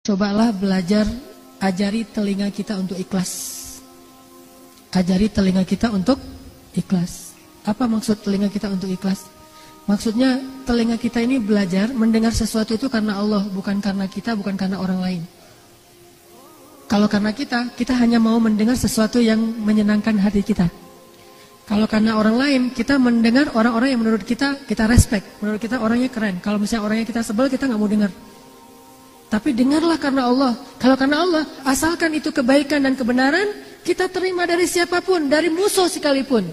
Cobalah belajar, ajari telinga kita untuk ikhlas. Ajari telinga kita untuk ikhlas. Apa maksud telinga kita untuk ikhlas? Maksudnya telinga kita ini belajar mendengar sesuatu itu karena Allah, bukan karena kita, bukan karena orang lain. Kalau karena kita hanya mau mendengar sesuatu yang menyenangkan hati kita. Kalau karena orang lain, kita mendengar orang-orang yang menurut kita respect. Menurut kita orangnya keren. Kalau misalnya orangnya kita sebel, kita nggak mau dengar. Tapi dengarlah karena Allah. Kalau karena Allah, asalkan itu kebaikan dan kebenaran, kita terima dari siapapun, dari musuh sekalipun.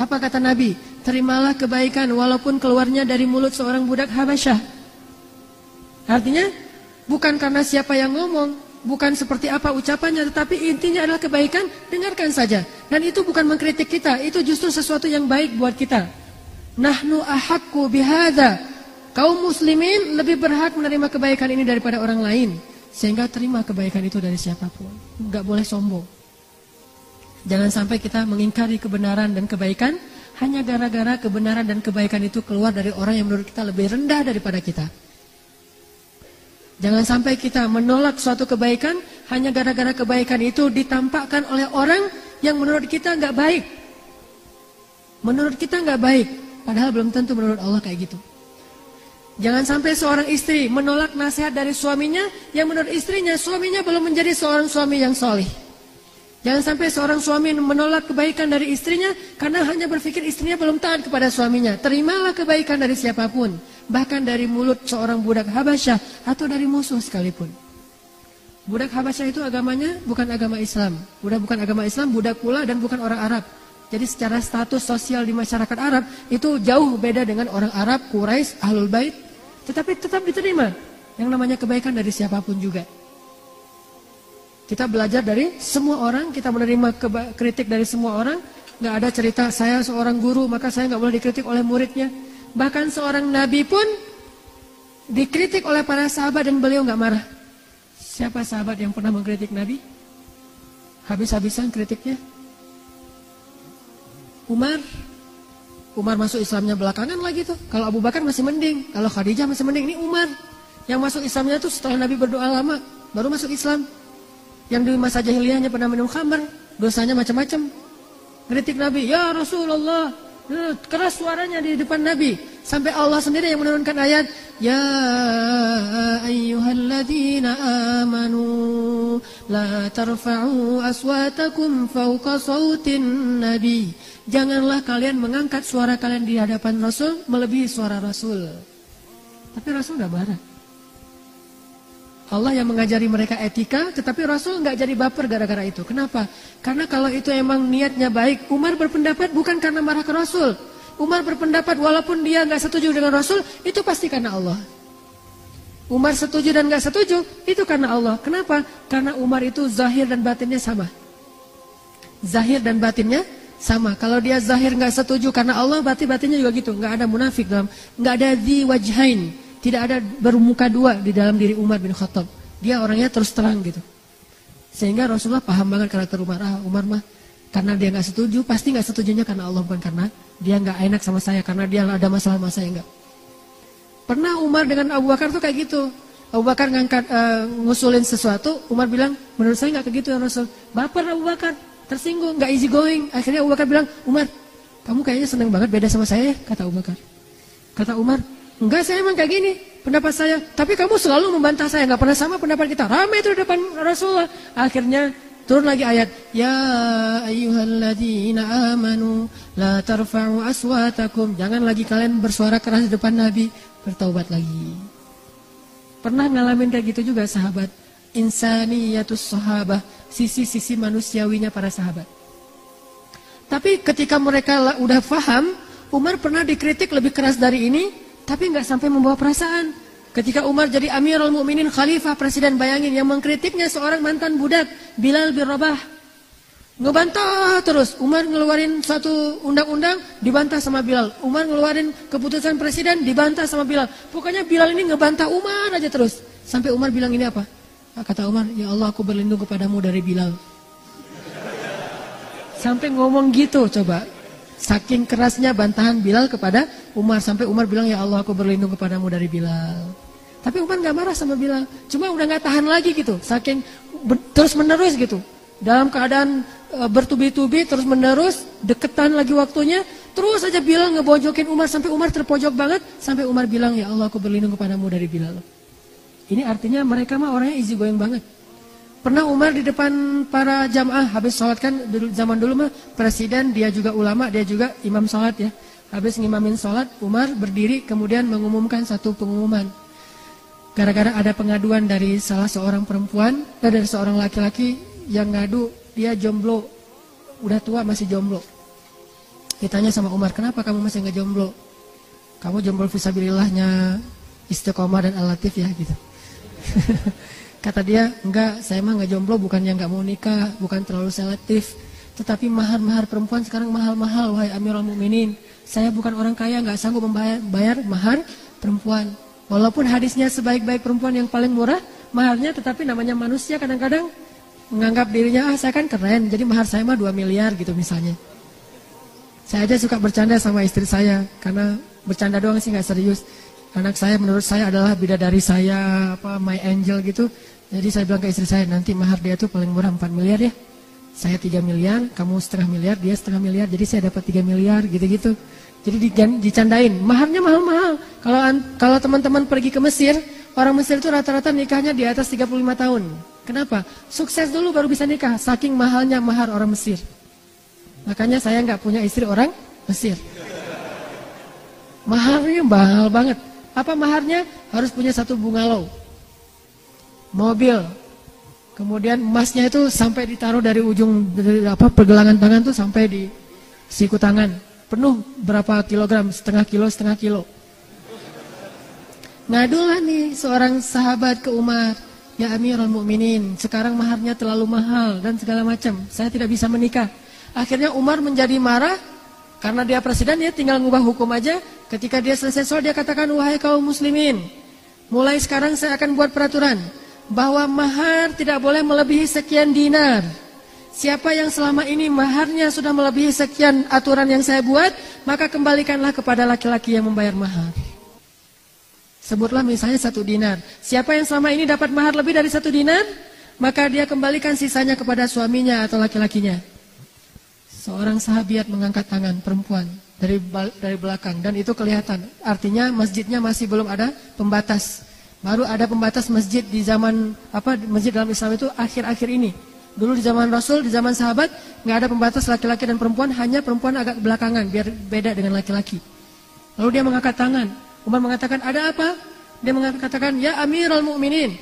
Apa kata Nabi? Terimalah kebaikan walaupun keluarnya dari mulut seorang budak Habasyah. Artinya, bukan karena siapa yang ngomong, bukan seperti apa ucapannya, tetapi intinya adalah kebaikan, dengarkan saja. Dan itu bukan mengkritik kita, itu justru sesuatu yang baik buat kita. Nahnu ahaqqu bihadza. Kaum muslimin lebih berhak menerima kebaikan ini daripada orang lain. Sehingga terima kebaikan itu dari siapapun. Enggak boleh sombong. Jangan sampai kita mengingkari kebenaran dan kebaikan hanya gara-gara kebenaran dan kebaikan itu keluar dari orang yang menurut kita lebih rendah daripada kita. Jangan sampai kita menolak suatu kebaikan hanya gara-gara kebaikan itu ditampakkan oleh orang yang menurut kita enggak baik. Menurut kita enggak baik, padahal belum tentu menurut Allah kayak gitu. Jangan sampai seorang istri menolak nasihat dari suaminya yang menurut istrinya, suaminya belum menjadi seorang suami yang soleh. Jangan sampai seorang suami menolak kebaikan dari istrinya karena hanya berpikir istrinya belum taat kepada suaminya. Terimalah kebaikan dari siapapun, bahkan dari mulut seorang budak Habasyah atau dari musuh sekalipun. Budak Habasyah itu agamanya bukan agama Islam. Bukan agama Islam, budak pula dan bukan orang Arab. Jadi secara status sosial di masyarakat Arab itu jauh beda dengan orang Arab, Quraisy, Ahlul Bait. Tetapi tetap diterima yang namanya kebaikan dari siapapun juga. Kita belajar dari semua orang, kita menerima kritik dari semua orang. Gak ada cerita saya seorang guru maka saya gak boleh dikritik oleh muridnya. Bahkan seorang nabi pun dikritik oleh para sahabat dan beliau gak marah. Siapa sahabat yang pernah mengkritik nabi? Habis-habisan kritiknya. Umar masuk Islamnya belakangan lagi tuh. Kalau Abu Bakar masih mending, kalau Khadijah masih mending. Ini Umar yang masuk Islamnya tuh setelah Nabi berdoa lama baru masuk Islam. Yang di masa jahiliyahnya pernah minum khamr, dosanya macam-macam. Kritik Nabi, ya Rasulullah, keras suaranya di depan Nabi. Sampai Allah sendiri yang menurunkan ayat, ya ayyuhalladzina amanu la tarfa'u aswatakum fawqa sawtin nabi. Janganlah kalian mengangkat suara kalian di hadapan Rasul melebihi suara Rasul. Tapi Rasul gak marah. Allah yang mengajari mereka etika, tetapi Rasul gak jadi baper gara-gara itu. Kenapa? Karena kalau itu emang niatnya baik, Umar berpendapat bukan karena marah ke Rasul. Umar berpendapat walaupun dia gak setuju dengan Rasul, itu pasti karena Allah. Umar setuju dan gak setuju, itu karena Allah. Kenapa? Karena Umar itu zahir dan batinnya sama. Zahir dan batinnya sama. Kalau dia zahir nggak setuju karena Allah, batinnya juga gitu. Nggak ada munafik dalam, nggak ada dzi wajhain, tidak ada bermuka dua di dalam diri Umar bin Khattab. Dia orangnya terus terang gitu. Sehingga Rasulullah paham banget karakter Umar. Umar mah karena dia nggak setuju, pasti nggak setujunya karena Allah, bukan karena dia nggak enak sama saya, karena dia ada masalah sama saya, enggak. Pernah Umar dengan Abu Bakar tuh kayak gitu. Abu Bakar ngusulin sesuatu, Umar bilang, menurut saya nggak kayak gitu ya Rasul. Baper Abu Bakar. Tersinggung, gak easy going. Akhirnya Abu Bakar bilang, Umar, kamu kayaknya senang banget beda sama saya, kata Abu Bakar. Kata Umar, enggak, saya emang kayak gini pendapat saya. Tapi kamu selalu membantah saya, gak pernah sama pendapat kita. Ramai itu di depan Rasulullah. Akhirnya turun lagi ayat, ya ayyuhalladzina amanu la tarfa'u aswatakum. Jangan lagi kalian bersuara keras di depan Nabi. Bertaubat lagi. Pernah ngalamin kayak gitu juga sahabat. Insaniyatus sahabah, sisi-sisi manusiawinya para sahabat. Tapi ketika mereka udah paham, Umar pernah dikritik lebih keras dari ini, tapi nggak sampai membawa perasaan. Ketika Umar jadi Amirul Mukminin, khalifah, presiden, bayangin yang mengkritiknya seorang mantan budak, Bilal bin Rabah. Ngebantah terus. Umar ngeluarin satu undang-undang, dibantah sama Bilal. Umar ngeluarin keputusan presiden, dibantah sama Bilal. Pokoknya Bilal ini ngebantah Umar aja terus. Sampai Umar bilang ini apa? Kata Umar, ya Allah, aku berlindung kepadamu dari Bilal. Sampai ngomong gitu, coba. Saking kerasnya bantahan Bilal kepada Umar. Sampai Umar bilang, ya Allah, aku berlindung kepadamu dari Bilal. Tapi Umar nggak marah sama Bilal. Cuma udah nggak tahan lagi gitu. Saking terus menerus gitu. Dalam keadaan bertubi-tubi terus menerus, deketan lagi waktunya. Terus aja Bilal ngebojokin Umar sampai Umar terpojok banget. Sampai Umar bilang, ya Allah aku berlindung kepadamu dari Bilal. Ini artinya mereka mah orangnya easy going banget. Pernah Umar di depan para jamaah habis sholat kan zaman dulu mah presiden, dia juga ulama, dia juga imam sholat ya. Habis ngimamin sholat, Umar berdiri kemudian mengumumkan satu pengumuman. Gara-gara ada pengaduan dari salah seorang perempuan dan dari seorang laki-laki yang ngadu dia jomblo, udah tua masih jomblo. Ditanya sama Umar, kenapa kamu masih nggak jomblo? Kamu jomblo fisabilillahnya Istiqomah dan Al-Latif ya gitu. Kata dia, enggak, saya mah nggak jomblo bukannya nggak mau nikah, bukan terlalu selektif. Tetapi mahar-mahar perempuan sekarang mahal-mahal, wahai Amirul Mukminin. Saya bukan orang kaya, nggak sanggup membayar mahar perempuan. Walaupun hadisnya sebaik-baik perempuan yang paling murah maharnya, tetapi namanya manusia kadang-kadang menganggap dirinya, saya kan keren, jadi mahar saya mah 2 miliar gitu misalnya. Saya aja suka bercanda sama istri saya, karena bercanda doang sih nggak serius. Anak saya menurut saya adalah bidadari saya, my angel gitu. Jadi saya bilang ke istri saya, nanti mahar dia tuh paling murah 4 miliar ya. Saya 3 miliar, kamu setengah miliar, dia setengah miliar, jadi saya dapat 3 miliar gitu-gitu. Jadi dicandain, maharnya mahal-mahal. Kalau teman-teman pergi ke Mesir, orang Mesir itu rata-rata nikahnya di atas 35 tahun. Kenapa? Sukses dulu baru bisa nikah, saking mahalnya mahar orang Mesir. Makanya saya nggak punya istri orang Mesir. Maharnya mahal banget. Apa maharnya? Harus punya 1 bungalow, mobil, kemudian emasnya itu sampai ditaruh dari ujung pergelangan tangan tuh sampai di siku tangan. Penuh berapa kilogram? Setengah kilo. Ngadulah nih seorang sahabat ke Umar, ya Amirul Mukminin, sekarang maharnya terlalu mahal dan segala macam. Saya tidak bisa menikah. Akhirnya Umar menjadi marah karena dia presiden, dia tinggal ngubah hukum aja. Ketika dia selesai sholat, dia katakan, wahai kaum muslimin, mulai sekarang saya akan buat peraturan bahwa mahar tidak boleh melebihi sekian dinar. Siapa yang selama ini maharnya sudah melebihi sekian aturan yang saya buat, maka kembalikanlah kepada laki-laki yang membayar mahar. Sebutlah misalnya 1 dinar. Siapa yang selama ini dapat mahar lebih dari 1 dinar, maka dia kembalikan sisanya kepada suaminya atau laki-lakinya. Seorang sahabiat mengangkat tangan, perempuan, dari belakang, dan itu kelihatan. Artinya masjidnya masih belum ada pembatas. Baru ada pembatas masjid di zaman masjid dalam Islam itu akhir-akhir ini. Dulu di zaman Rasul, di zaman sahabat, nggak ada pembatas laki-laki dan perempuan, hanya perempuan agak belakangan biar beda dengan laki-laki. Lalu dia mengangkat tangan. Umar mengatakan, ada apa? Dia mengatakan, ya Amirul Mukminin,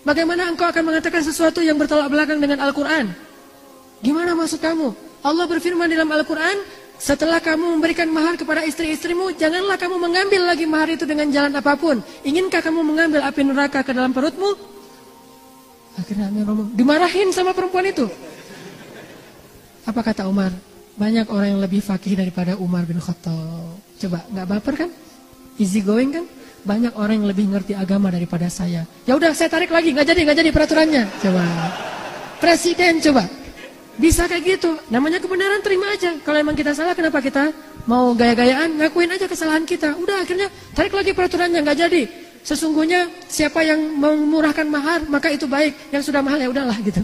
bagaimana engkau akan mengatakan sesuatu yang bertolak belakang dengan Al-Quran? Gimana maksud kamu? Allah berfirman dalam Al-Quran, setelah kamu memberikan mahar kepada istri-istrimu, janganlah kamu mengambil lagi mahar itu dengan jalan apapun. Inginkah kamu mengambil api neraka ke dalam perutmu? Akhirnya dimarahin sama perempuan itu. Apa kata Umar? Banyak orang yang lebih fakih daripada Umar bin Khattab. Coba, nggak baper kan? Easy going kan? Banyak orang yang lebih ngerti agama daripada saya. Ya udah, saya tarik lagi, nggak jadi peraturannya. Coba, presiden coba. Bisa kayak gitu. Namanya kebenaran, terima aja. Kalau emang kita salah, kenapa kita mau gaya-gayaan? Ngakuin aja kesalahan kita. Udah, akhirnya tarik lagi peraturannya, nggak jadi. Sesungguhnya siapa yang memurahkan mahar, maka itu baik. Yang sudah mahal ya udahlah gitu.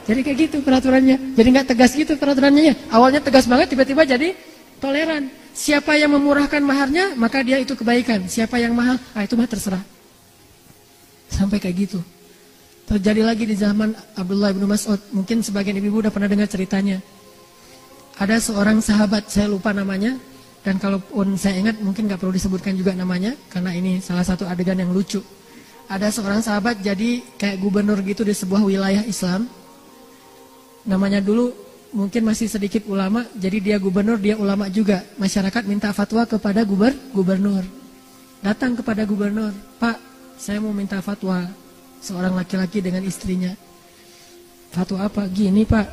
Jadi kayak gitu peraturannya. Jadi nggak tegas gitu peraturannya. Awalnya tegas banget, tiba-tiba jadi toleran. Siapa yang memurahkan maharnya, maka dia itu kebaikan. Siapa yang mahal, itu mah terserah. Sampai kayak gitu. Terjadi lagi di zaman Abdullah bin Mas'ud. Mungkin sebagian ibu-ibu udah pernah dengar ceritanya. Ada seorang sahabat, saya lupa namanya. Dan kalaupun saya ingat mungkin gak perlu disebutkan juga namanya, karena ini salah satu adegan yang lucu. Ada seorang sahabat jadi kayak gubernur gitu di sebuah wilayah Islam. Namanya dulu mungkin masih sedikit ulama, jadi dia gubernur, dia ulama juga. Masyarakat minta fatwa kepada gubernur. Datang kepada gubernur, Pak, saya mau minta fatwa. Seorang laki-laki dengan istrinya. Fatwa apa? Gini Pak,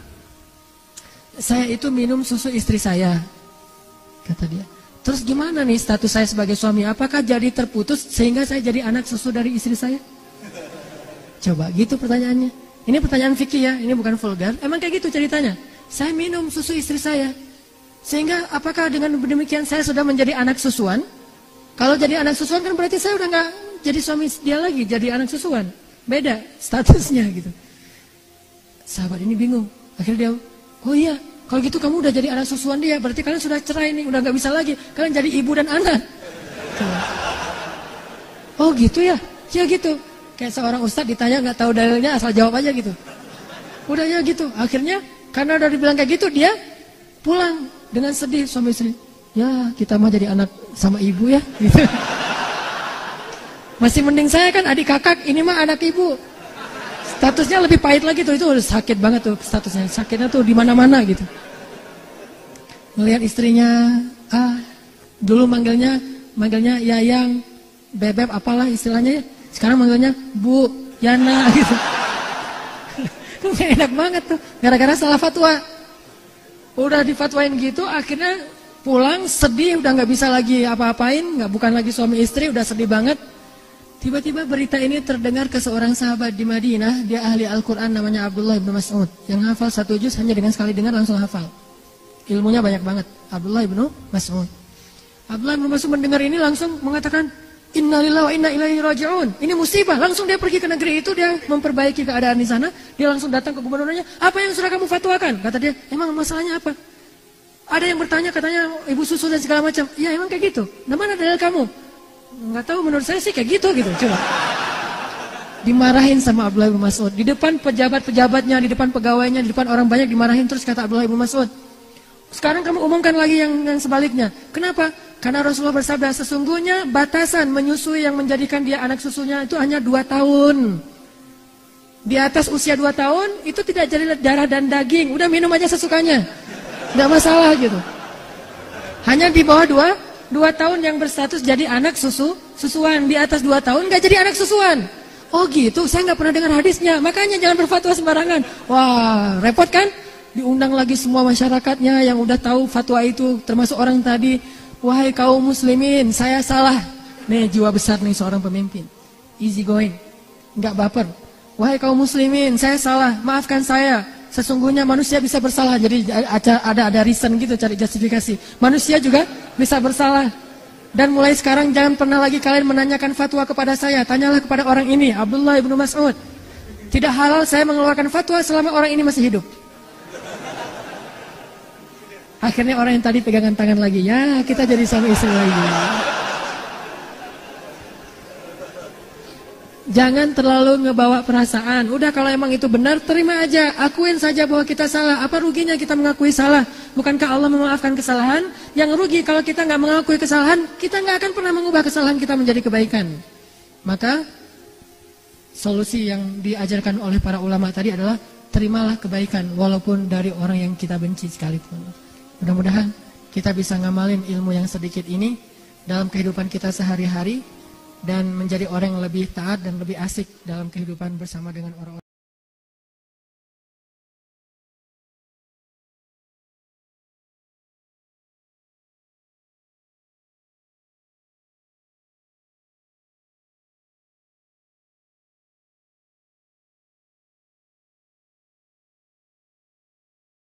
saya itu minum susu istri saya, kata dia. Terus gimana nih status saya sebagai suami? Apakah jadi terputus sehingga saya jadi anak susu dari istri saya? Coba gitu pertanyaannya. Ini pertanyaan fikih ya, ini bukan vulgar. Emang kayak gitu ceritanya. Saya minum susu istri saya, sehingga apakah dengan demikian saya sudah menjadi anak susuan? Kalau jadi anak susuan kan berarti saya udah nggak jadi suami dia lagi, jadi anak susuan. Beda statusnya gitu. Sahabat ini bingung. Akhirnya dia, oh iya, kalau gitu kamu udah jadi anak susuan dia, berarti kalian sudah cerai nih, udah nggak bisa lagi. Kalian jadi ibu dan anak. Oh gitu ya? Ya gitu. Kayak seorang ustadz ditanya nggak tahu dalilnya, asal jawab aja gitu. Udah ya gitu. Akhirnya karena udah dibilang kayak gitu, dia pulang dengan sedih suami istri. Ya kita mah jadi anak sama ibu ya gitu. Masih mending saya kan adik kakak, ini mah anak ibu. Statusnya lebih pahit lagi tuh, itu sakit banget tuh statusnya. Sakitnya tuh di mana-mana gitu. Melihat istrinya, dulu manggilnya Yayang, Bebeb apalah istilahnya ya. Sekarang manggilnya Bu, Yana gitu. Enak banget tuh, gara-gara salah fatwa. Udah difatwain gitu, akhirnya pulang sedih, udah nggak bisa lagi apa-apain, bukan lagi suami istri, udah sedih banget. Tiba-tiba berita ini terdengar ke seorang sahabat di Madinah, dia ahli Al-Quran namanya Abdullah bin Mas'ud, yang hafal 1 juz hanya dengan sekali dengar langsung hafal. Ilmunya banyak banget, Abdullah bin Mas'ud. Abdullah bin Mas'ud mendengar ini langsung mengatakan, Innalillahi wa inna ilaihi raji'un. Ini musibah. Langsung dia pergi ke negeri itu, dia memperbaiki keadaan di sana. Dia langsung datang ke gubernurnya. Apa yang sudah kamu fatwakan? Kata dia, emang masalahnya apa? Ada yang bertanya, katanya ibu susu dan segala macam. Ya emang kayak gitu. Nah mana dalil kamu? Nggak tahu, menurut saya sih kayak gitu. Coba. Dimarahin sama Abdullah bin Mas'ud. Di depan pejabat-pejabatnya, di depan pegawainya, di depan orang banyak dimarahin terus, kata Abdullah bin Mas'ud. Sekarang kamu umumkan lagi yang sebaliknya. Kenapa? Karena Rasulullah bersabda, sesungguhnya batasan menyusui yang menjadikan dia anak susunya itu hanya 2 tahun. Di atas usia 2 tahun, itu tidak jadi darah dan daging. Udah minum aja sesukanya. Nggak masalah gitu. Hanya di bawah 2 tahun yang berstatus jadi anak susuan. Di atas 2 tahun nggak jadi anak susuan. Oh gitu, saya nggak pernah dengar hadisnya. Makanya jangan berfatwa sembarangan. Wah, repot kan? Diundang lagi semua masyarakatnya yang udah tahu fatwa itu, termasuk orang tadi. Wahai kaum muslimin, saya salah. Nih jiwa besar nih seorang pemimpin. Easy going, nggak baper. Wahai kaum muslimin, saya salah, maafkan saya. Sesungguhnya manusia bisa bersalah. Jadi ada reason gitu, cari justifikasi. Manusia juga bisa bersalah. Dan mulai sekarang jangan pernah lagi kalian menanyakan fatwa kepada saya. Tanyalah kepada orang ini, Abdullah bin Mas'ud. Tidak halal saya mengeluarkan fatwa selama orang ini masih hidup. Akhirnya orang yang tadi pegangan tangan lagi, ya kita jadi suami istri lagi. Jangan terlalu ngebawa perasaan. Udah kalau emang itu benar, terima aja. Akuin saja bahwa kita salah. Apa ruginya kita mengakui salah? Bukankah Allah memaafkan kesalahan? Yang rugi kalau kita nggak mengakui kesalahan, kita nggak akan pernah mengubah kesalahan kita menjadi kebaikan. Maka solusi yang diajarkan oleh para ulama tadi adalah terimalah kebaikan walaupun dari orang yang kita benci sekalipun. Mudah-mudahan kita bisa ngamalin ilmu yang sedikit ini dalam kehidupan kita sehari-hari dan menjadi orang yang lebih taat dan lebih asik dalam kehidupan bersama dengan orang-orang.